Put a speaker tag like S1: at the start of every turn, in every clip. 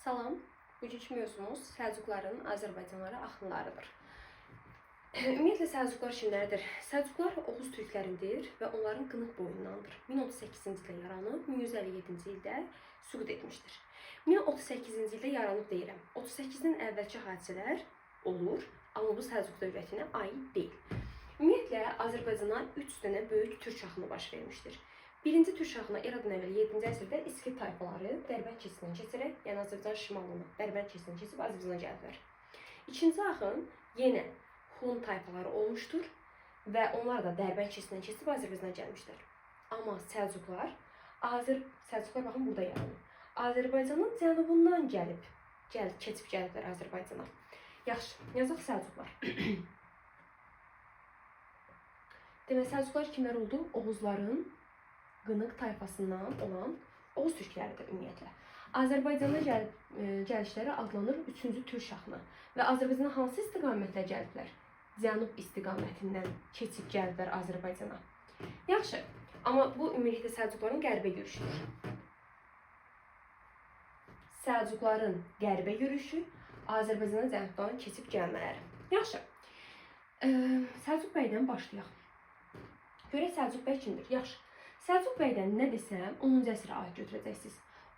S1: Salam, bugünkü mövzumuz Səlcuqların Azərbaycanlara axınlarıdır. Ümumiyyətlə Səlcuqlar kimlərdir? Səlcuqlar Oğuz türklərindir və onların Qınıq boyundandır. 1038-ci ildə yaranıb, 1157-ci ildə süqut etmişdir. 1038-ci ildə yaranıb deyirəm. 38-dən əvvəlki hadisələr olur, amma bu Səlcuq dövlətinə aid deyil. Ümumiyyətlə Azərbaycana 3 dənə böyük türk axını baş vermişdir. Birinci türk axını eradan əvvəl 7-ci əsrdə İskit tayfaları Dərbənd keçidindən keçərək, yəni Azərbaycan şimalını Dərbənd keçidindən keçib Azərbaycana gəldilər. İkinci axın yenə Hun tayfaları olmuşdur və onlar da Dərbənd keçidindən keçib Azərbaycana gəlmişlər. Amma Səlcuqlar baxın burada yaranıb. Azərbaycanın cənubundan keçib gəliblər Azərbaycana. Yaxşı, yazaq Səlcuqlar. Demək, Səlcuqlar kimlər oldu? Oğuzların Qınıq tayfasından olan Oğuz türkləridir ümumiyyətlə. Azərbaycana gəlişləri adlanır 3-cü türk axını və Azərbaycana hansı istiqamətlə gəliblər? Cənub istiqamətindən keçib gəliblər Azərbaycana. Yaxşı, amma bu ümumiyyətlə Səlcuqların qərbə yürüşüdür. Səlcuqların qərbə yürüşü Azərbaycana cənubdan keçib gəlmələri. Yaxşı, Səlcuq bəydən başlayaq. Görək Səlcuq bəy kimdir? Yaxşı. Səlcuq bəydən nə desəm, 10-cu əsrə aid götürəcəksiniz.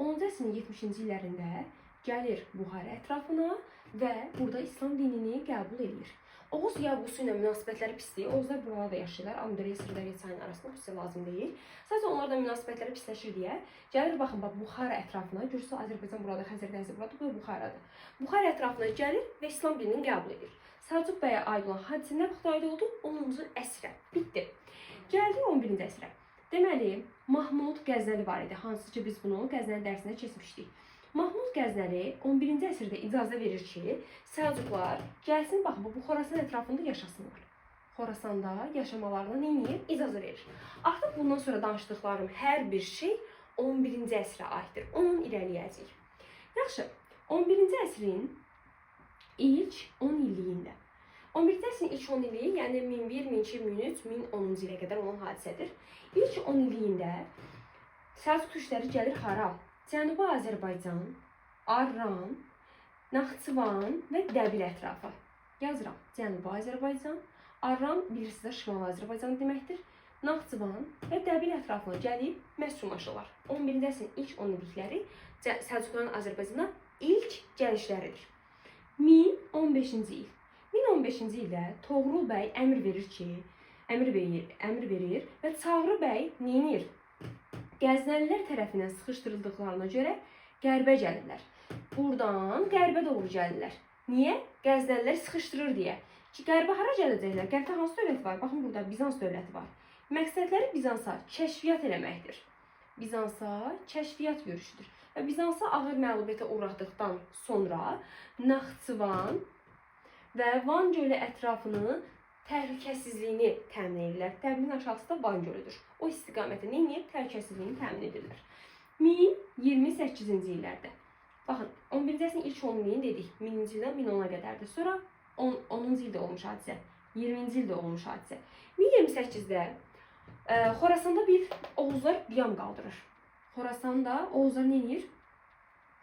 S1: 10-cu əsrin 70-ci illərində gəlir Buxara ətrafına və burada İslam dinini qəbul edir. Oğuz Yavqusu ilə münasibətləri pisdir. Oğuzlar burada da yaşayırlar. Amudariya Sırdariya çayının arasında bu sizə lazım deyil. Sadəcə onlarla münasibətləri pisləşir deyə gəlir, baxın, Buxara ətrafına. Görürsünüz, Azərbaycan burada, Xəzər dənizi burada, bu da Buxaradır. Buxara ətrafına gəlir və İslam dinini qəbul edir. Səlcuq bəyə aid olan hadisə nə vaxt aid oldu? 10-cu əsrə. Bitdi. Gəldik 11-ci əsrə. Deməli, Mahmud Qəznəli var idi, hansı ki biz bunu Qəznəli dərsində keçmişdik. Mahmud Qəznəli 11-ci əsrdə icazə verir ki, Səlcuqlar gəlsin, baxın, bu Xorasan ətrafında yaşasınlar. Xorasanda yaşamalarına neyini icazə verir. Artıq bundan sonra danışdıqlarım hər bir şey 11-ci əsrə aiddir. Onun irəliyəcəyik. Yaxşı, 11-ci əsrin ilk 10 illiyində. 11-ci əsrin ilk 10 illiyi, yəni 1001, 1002, 1003, 1010-cu ilə qədər olan hadisədir. İlk 10 illiyində Səlcuq türkləri gəlir hara? Cənubi Azərbaycan, Arran, Naxçıvan və Dəbil ətrafı. Yazıram. Cənubi Azərbaycan, Arran bilirsiniz də Şimali Azərbaycan deməkdir. Naxçıvan və Dəbil ətrafına gəlib məskunlaşırlar. 11-ci əsrin ilk 10 illikləri Səlcuqların Azərbaycana ilk gəlişləridir. 1015-ci il. 1015-ci ildə Toğrul bəy əmr verir və Çağrı bəy neyinir? Qəznəlilər tərəfindən sıxışdırıldıqlarına görə qərbə gəlirlər. Buradan qərbə doğru gəlirlər. Niyə? Qəznəlilər sıxışdırır deyə. Ki, qərbə hara gələcəklər? Qərbdə hansı dövlət var? Baxın, burada Bizans dövləti var. Məqsədləri Bizansa kəşfiyyat eləməkdir. Bizansa kəşfiyyat yürüşüdür. Və Bizansa ağır məğlubiyyətə uğradıqdan sonra Naxçıvan və Van gölü ətrafını təhlükəsizliyini təmin edirlər. Dəbilin aşağısı da Van gölüdür. O istiqamətə neyini? Təhlükəsizliyini təmin edirlər. 1028-ci illərdə. Baxın, 11-ci əsrin ilk 10 illiyini dedik. 1000-ci ildən 1010-a qədərdir. Sonra 10-cu ildə olmuş hadisə. 20-ci ildə olmuş hadisə. 1028-də Xorasanda bir Oğuzlar qiyam qaldırır. Xorasanda Oğuzlar neyinir?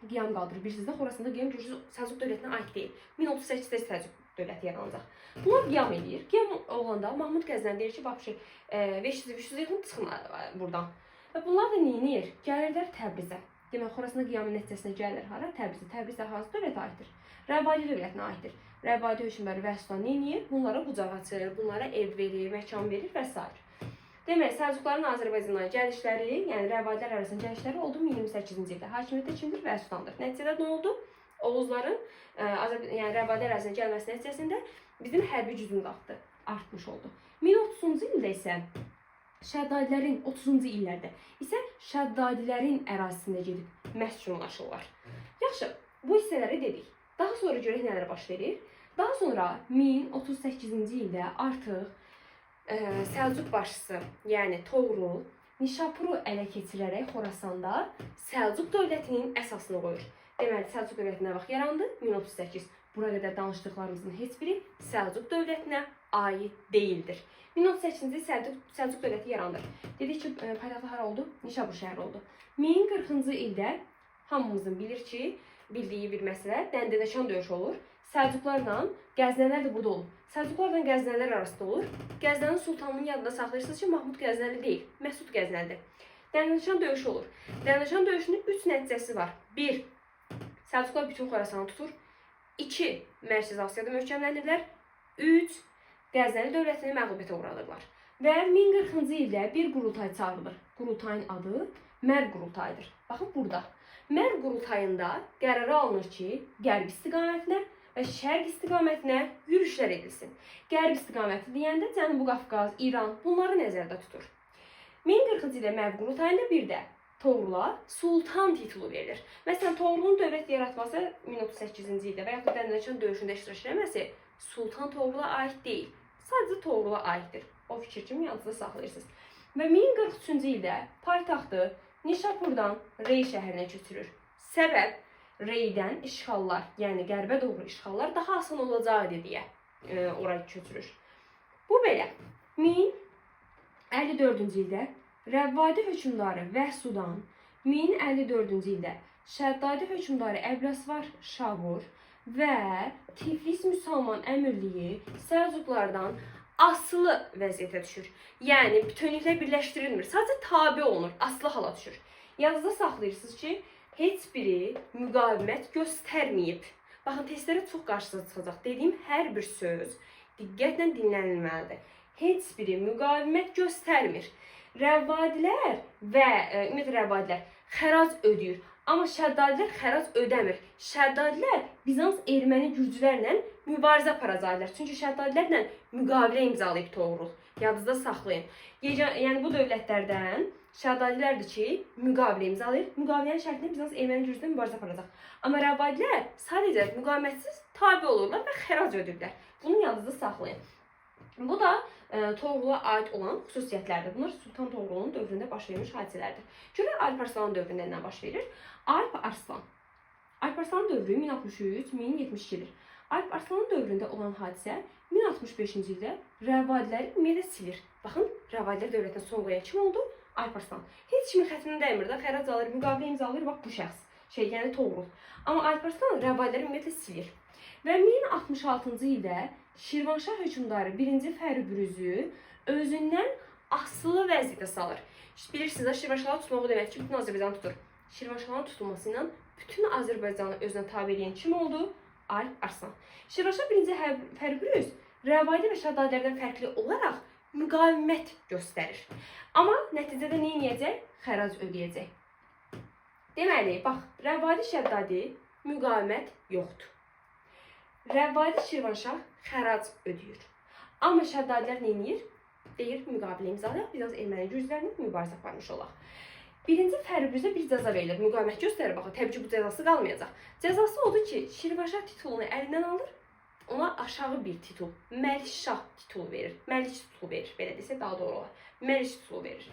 S1: Qiyam qaldırır. Bilirsiniz də, Xorasanda qiyam Səlcuq dövlətinə aid deyil. 1038-də Səlcuq dövləti yaranacaq. Bunlar qiyam edir. Qiyam olanda Mahmud Qəznəli deyir ki, bax, 500-500 yaxın çıxın buradan. Və bunlar da neyinir? Gəlirlər Təbrizə. Demək, Xorasanda qiyamın nəticəsində gəlirlər hara? Təbrizə. Təbrizə hansı dövlətə aiddir? Rəvadi dövlətinə aiddir. Rəvadi hökmdarı Vəssutan neyinir? Bunlara bucaq açır, bunlara ev verir, məkan verir və s. Demək, Səlcuqların Azərbaycana gəlişləri, yəni Rəvadilər arasında gəlişləri oldu 1028-ci ildə. Hakimiyyətdə kimdir? Vəssutandır. Nəticədə nə oldu? Oğuzların Rəvadilər arasında gəlməsi nəticəsində bizim hərbi gücümüz artmış oldu. 1030-cu ildə isə Şəddadilərin 30-cu illərdə isə Şəddadilərin ərazisində gedib məskunlaşırlar. Yaxşı, bu hissələri dedik. Daha sonra görək nələr baş verir. Daha sonra 1038-ci ildə artıq Səlcuq başçısı, yəni Toğrul, Nişapuru ələ keçirərək Xorasanda Səlcuq dövlətinin əsasını qoyur. Deməli, Səlcuq dövlətinə vaxt yarandı? 1038. Bura qədər danışdıqlarımızın heç biri Səlcuq dövlətinə aid deyildir. 1038-ci Səlcuq dövləti yaranır. Dedik ki, paytaxtı hara oldu? Nişapur şəhəri oldu. 1040-cı ildə hamımızın bildiyi bir məsələ Dəndənəşan döyüşü olur. Səlcuqlarla Qəznələr də burada olur. Səlcuqlarla Qəznələr arasında olur. Qəznənin sultanının yadında saxlayırsınız ki, Mahmud Qəznəli deyil, Məsud Qəznəlidir. Dəndənəşan döyüşü olur. Dəndənəşan döyüşünün 3 nəticəsi var. 1. Səlcuqlar bütün Xorasanı tutur. 2. Mərkəzi Asiyada möhkəmlənirlər. 3. Qəznəli dövlətini məğlubiyyətə uğradırlar. Və 1040-cı ildə bir qurultay çağırılır. Qurultayın adı Mərv qurultayıdır. Baxın burada. Mərv qurultayında qərara alınır ki, qərb istiqamətinə və şərq istiqamətinə yürüşlər edilsin. Qərb istiqaməti deyəndə Cənubi Qafqaz, İran bunları nəzərdə tutur. 1040-cı ildə Mərv qurultayında bir də Toğrula sultan titulu verilir. Məsələn, Toğrulun dövlət yaratması 1038-ci ildə və yaxud Dəndənəşan döyüşündə iştirak etməsi Sultan Toğrula aid deyil. Sadəcə Toğrula aiddir. O fikir kimi yadınızda saxlayırsınız. Və 1043-cü ildə paytaxtı Nişapurdan Rey şəhərinə köçürür. Səbəb Reydən işğallar, yəni qərbə doğru işğallar daha asan olacaqdı deyə oraya köçürür. Bu belə 1054-cü ildə Rəvvadi hökmdarı Vəhsudan, 1054-cü ildə Şəddadi hökmdarı Əbləsvar Şavur və Tiflis müsəlman əmirliyi Səlcuqlardan asılı vəziyyətə düşür. Yəni bütünlüklə birləşdirilmir. Sadəcə tabe olunur, asılı hala düşür. Yadınızda saxlayırsınız ki, heç biri müqavimət göstərməyib. Baxın, testlərə çox qarşınıza çıxacaq. Dediyim hər bir söz diqqətlə dinlənilməlidir. Heç biri müqavimət göstərmir. Rəvvadilər və ümumiyyətlə rəvvadilər xərac ödəyir. Amma Şəddadilər xərac ödəmir. Şəddadilər Bizans erməni gürcülərlə mübarizə aparacaqlar. Çünki Şəddadilərlə müqavilə imzalayıb Toğrul. Yadınızda saxlayın. Yəni bu dövlətlərdən Şəddadilərdir ki, müqavilə imzalayır. Müqavilənin şərtində Bizans erməni gürcülərlə mübarizə aparacaq. Amma rəvvadilər sadəcə müqavimətsiz tabe olurlar və xərac ödəyirlər. Bunu yadınızda saxlayın. Bu da Toğrula aid olan xüsusiyyətlərdir. Bunlar Sultan Toğrulun dövründə baş vermiş hadisələrdir. Görək Alp Arslanın dövründə nə baş verir? Alp Arslan. Alp Arslanın dövrü 1063-1072-dir. Alp Arslanın dövründə olan hadisə 1065-ci ildə Rəvadiləri ümumiyyətlə silir. Baxın, Rəvadilər dövlətinə son qoyan kim oldu? Alp Arslan. Heç kimin xətrinə dəymir də, xərac alır, müqavilə imzalayır, bax bu şəxs. Yəni Toğrul. Amma Alp Arslan Rəvadiləri ümumiyyətlə silir. Və 1066-cı ildə Şirvanşah hökmdarı 1-ci Fərrübürüzü özündən asılı vəziyyətə salır. Bilirsiniz, Şirvanşahı tutmaq o demək ki, bütün Azərbaycanı tutur. Şirvanşahın tutulması ilə bütün Azərbaycanı özünə tabe edən kim oldu? Alp Arslan. Şirvanşah 1-ci Fərrübürüz Rəvadi və Şəddadilərdən fərqli olaraq müqavimət göstərir. Amma nəticədə nə edəcək? Xərac ödəyəcək. Deməli, bax, Rəvadi Şəddadi müqavimət yoxdur. Rəvvadi Şirvanşah xərac ödəyir. Amma Şəddadilər nə edir? Deyir, müqavilə imzalayaq, Bizans erməni gürcülərlə mübarizə aparmış olaq. 1-ci Fərrübürüzə bir cəza verilir, müqavimət göstərir. Baxın, təbii ki, bu cəzası qalmayacaq. Cəzası odur ki, Şirvanşah titulunu əlindən alır, ona aşağı bir titul, Məlikşah titulu verir. Məlik titulu verir, belə desə daha doğru olar. Məlik titulu verir.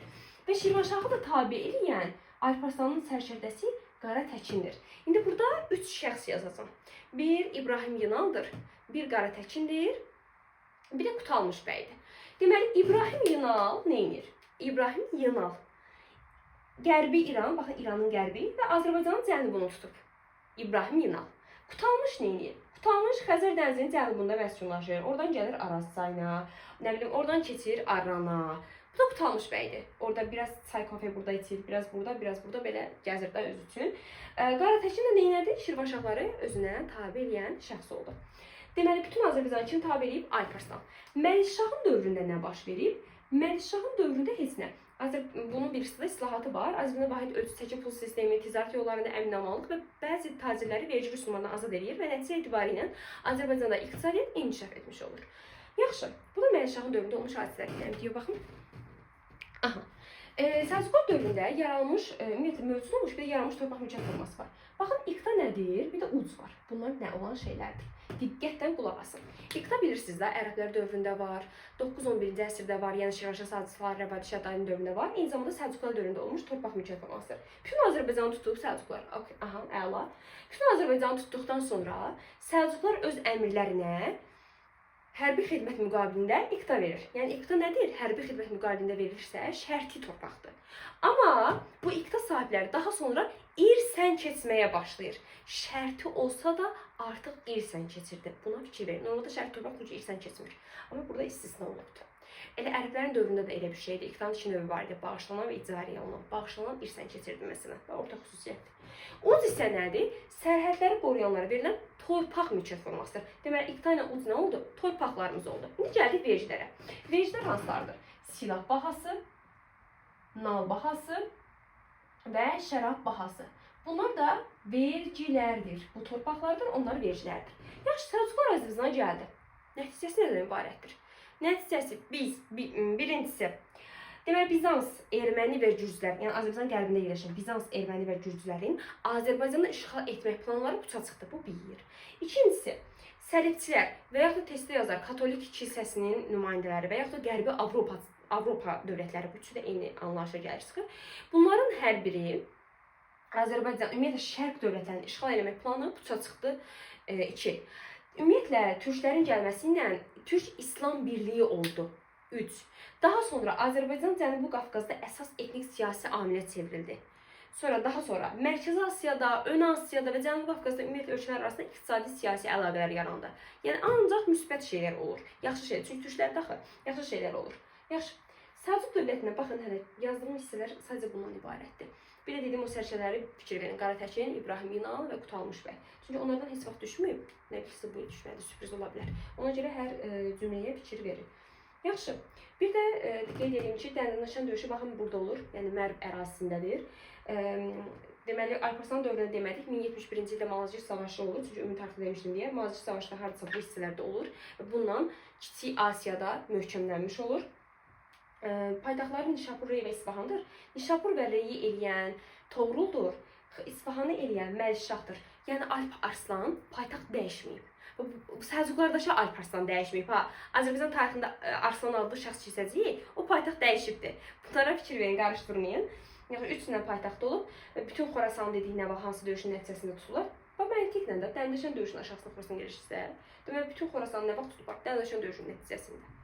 S1: Və Şirvanşahı da tabe eləyən Alp Arslanın sərkərdəsi Qara Təkindir. İndi burada 3 şəxs yazacağım. Bir İbrahim Yınaldır, bir Qara Təkindir, bir də Qutalmış bəydir. Deməli, İbrahim Yınal nə edir? İbrahim Yınal Qərbi İran, baxın İranın qərbi və Azərbaycanın cənubunu tutub. İbrahim Yınal. Qutalmış nə edir? Qutalmış Xəzər dənizinin cənubunda məskunlaşır. Oradan gəlir Araz çayına, nə bilim, oradan keçir Arrana. Bu da Qutalmış bəydir. Orada biraz çay kafe burada içir, biraz burada belə gəzir də özü üçün. Qara Təkin də neynədir? Şirvanşahları özünə tabe eləyən şəxs oldu. Deməli, bütün Azərbaycan kimi tabe eləyib Alp Arslan. Məlikşahın dövründə nə baş verib? Məlikşahın dövründə heç nə. Bunun bir sıra islahatı var. Azərbaycanda vahid ölçü çəki pul sistemi, ticarət yollarında əmin-amanlıq və bəzi tacirləri vergi rüsumlarından azad edir və nəticə etibarilə Azərbaycanda iqtisadiyyat inkişaf etmiş olur. Yaxşı, bu da Məlikşahın dövründə olmuş hadisələrdir. Videoya baxın. Aha. Səlcuqlar dövründə yaranmış, ümumiyyətlə mövcud olmuş bir yaranmış torpaq mülkiyyət forması var. Baxın, iqta nədir? Bir də uc var. Bunlar nə olan şeylərdir? Diqqətlə qulaq asın. İqta bilirsiniz də, Ərəblər dövründə var, 9-11-ci əsrdə var, yəni Şirvanşah Səlcuqlar, Rəvadi Şəddadinin dövründə var. Eyni zamanda Səlcuqlar dövründə olmuş torpaq mülkiyyət formasıdır. Bütün Azərbaycanı tutub Səlcuqlar. Aha, əla. Bütün Azərbaycanı tutduqdan sonra Səlcuqlar öz əmirlərinə hərbi xidmət müqabilində iqta verir. Yəni iqta nədir? Hərbi xidmət müqabilində verilirsə şərti torpaqdır. Amma bu iqta sahibləri daha sonra irsən keçməyə başlayır. Şərti olsa da artıq irsən keçirdi. Buna fikir verin. Normalda şərti torpaq irsən keçmir. Amma burada istisna olubdur. Elə ərəblərin dövründə də elə bir şeydir. İqtanın iki növü var idi. Bağışlanan və icariyə olunan. Bağışlanan irsən keçirdi məsələn. Və orta xüsusiyyətdir. Uz isə nədir? Sərhədləri qoruyanlara verilən torpaq mülkiyyət formasıdır. Deməli, iqta ilə uz nə oldu? Torpaqlarımız oldu. İndi gəldik vergilərə. Vergilər hansılardır? Silah bahası, nal bahası və şərab bahası. Bunlar da vergilərdir. Bu torpaqlardır, onlar vergilərdir. Yaxşı, Səlcuqlar Azərbaycana gəldi. Nəticəsi nədən ibarətdir? Nəticəsi birincisi, deməli Bizans, erməni və gürcülər, yəni Azərbaycan qərbində yerləşən Bizans, erməni və gürcülərin Azərbaycanı işğal etmək planları puça çıxdı. Bu bir. İkincisi, Səlibçilər və yaxud da testdə yazar Katolik kilsəsinin nümayəndələri və yaxud da Qərbi Avropa dövlətləri, bu üçü də eyni anlayışa gəlir çıxır. Bunların hər biri Azərbaycan, ümumiyyətlə Şərq dövlətlərini işğal etmək planı puça çıxdı. 2. Ümumiyyətlə Türklərin gəlməsi ilə Türk-İslam birliyi oldu. 3. Daha sonra Azərbaycan Cənubi Qafqazda əsas etnik siyasi amilə çevrildi. Daha sonra Mərkəzi Asiyada, Ön Asiyada və Cənubi Qafqazda ümumiyyətlə ölkələr arasında iqtisadi siyasi əlaqələr yarandı. Yəni ancaq müsbət şeylər olur. Yaxşı şeylər, çünki türklərdə axı yaxşı şeylər olur. Yaxşı. Səlcuq dövlətinə baxın, hələ yazdığım hissələr sadəcə bundan ibarətdir. Bir də dediyim o sərçələri fikir verin. Qaratəkin, İbrahim İnan və Qutalmış bəy. Çünki onlardan heç vaxt düşməyib. Nə bilirsə bu düşmədi, sürpriz ola bilər. Ona görə hər cümləyə fikir verin. Yaxşı. Bir də qeyd edeyim ki, Dəndəndaşan döyüşü baxın burada olur. Yəni Mərv ərazisindədir. Deməli, Alparslan dövründə demədik, 1071-ci ildə Malazgirt savaşı olur. Çünki ümumi tarixdə demişdim deyə. Malazgirt savaşı da hardasa bu hissələrdə olur. Bundan Kiçik Asiyada möhkəmlənmiş olur. Paytaxtları Nişapur, Rey və İsfahandır. Nişapur və Reyi eləyən Toğruldur. İsfahanı eləyən Məlikşahdır. Yəni Alp Arslan paytaxt dəyişməyib. Səlcuqlardakı Alp Arslan dəyişməyib. Azərbaycan tarixində Arslan adlı şəxs kilsəcəyi o paytaxt dəyişibdir. Bunlara fikir verin, qarışdırmayın. Yəni 3 dənə paytaxt olub. Bütün Xorasan dediyinə bax hansı döyüşün nəticəsində tutulur. Bax məntiqlə də Dəndəndaşan döyüşünün aşağısına Xorasan gəlişsə, deməli bütün Xorasanı nə vaxt tutublar? Dəndəndaşan döyüşünün nəticəsində.